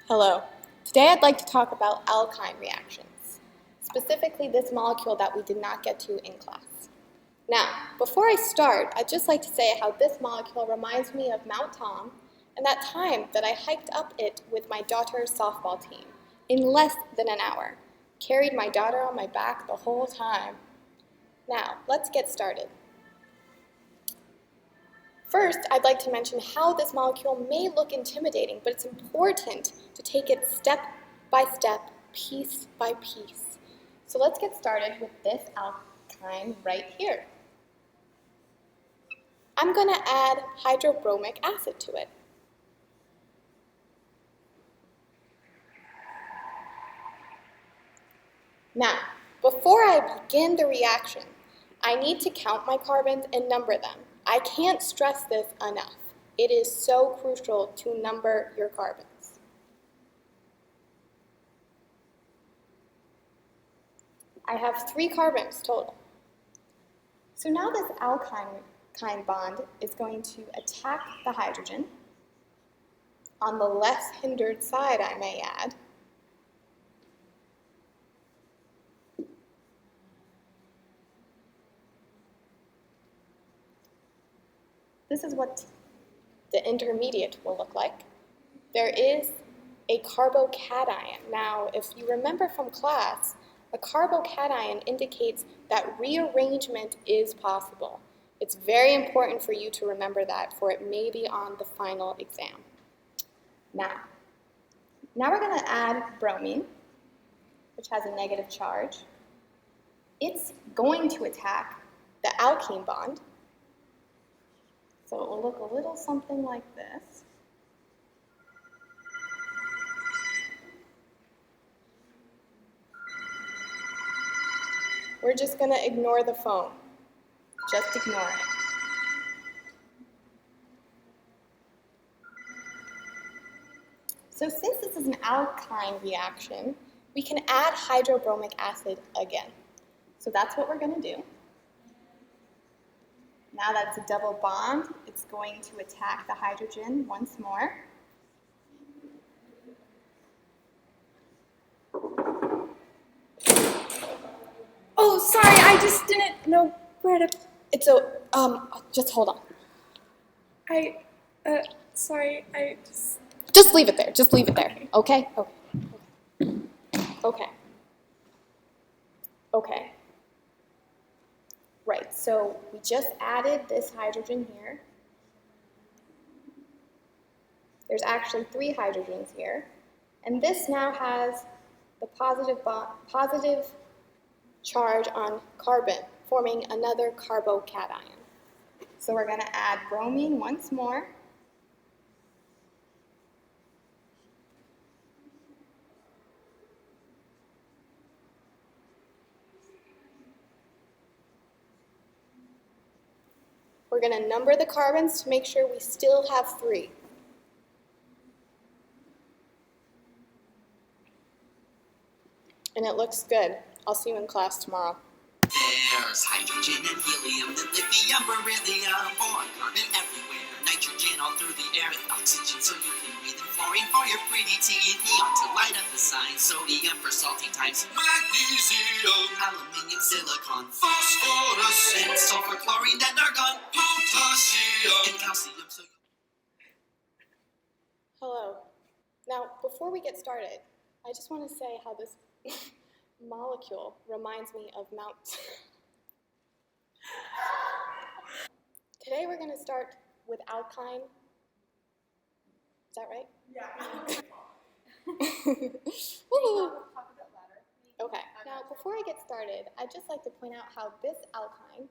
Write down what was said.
Hello. Today I'd like to talk about alkyne reactions, specifically this molecule that we did not get to in class. Now, before I start, I'd just like to say how this molecule reminds me of Mount Tom and that time that I hiked up it with my daughter's softball team in less than an hour. Carried my daughter on my back the whole time. Now, let's get started. First, I'd like to mention how this molecule may look intimidating, but it's important to take it step by step, piece by piece. So let's get started with this alkyne right here. I'm going to add hydrobromic acid to it. Now, before I begin the reaction, I need to count my carbons and number them. I can't stress this enough. It is so crucial to number your carbons. I have 3 carbons total. So now this alkyne bond is going to attack the hydrogen on the less hindered side, I may add. This is what the intermediate will look like. There is a carbocation. Now, if you remember from class, a carbocation indicates that rearrangement is possible. It's very important for you to remember that, for it may be on the final exam. Now we're going to add bromine, which has a negative charge. It's going to attack the alkene bond. So it will look a little something like this. We're just going to ignore the foam. Just ignore it. So since this is an alkyne reaction, we can add hydrobromic acid again. So that's what we're going to do. Now that's a double bond, it's going to attack the hydrogen once more. Oh, sorry, I just didn't know where to... It's a, just hold on. Sorry, Just leave it there, just leave it there, okay? Okay. Right, so we just added this hydrogen here. There's actually 3 hydrogens here. And this now has the positive charge on carbon, forming another carbocation. So we're going to add bromine once more. We're going to number the carbons to make sure we still have 3. And it looks good. I'll see you in class tomorrow. There's hydrogen and helium, then lithium, beryllium, boron, carbon everywhere, nitrogen all through the air, with oxygen so you can breathe, and fluorine for your pretty teeth, neon to light up the sign, sodium for salty times, magnesium, aluminium, silicon, phosphorus, and sulfur, chlorine, and argon, potassium, and calcium. Hello. Now, before we get started, I just want to say how this molecule reminds me of Mount. Today we're going to start with alkyne. Is that right? Yeah. Woo! Okay, now before I get started, I'd just like to point out how this alkyne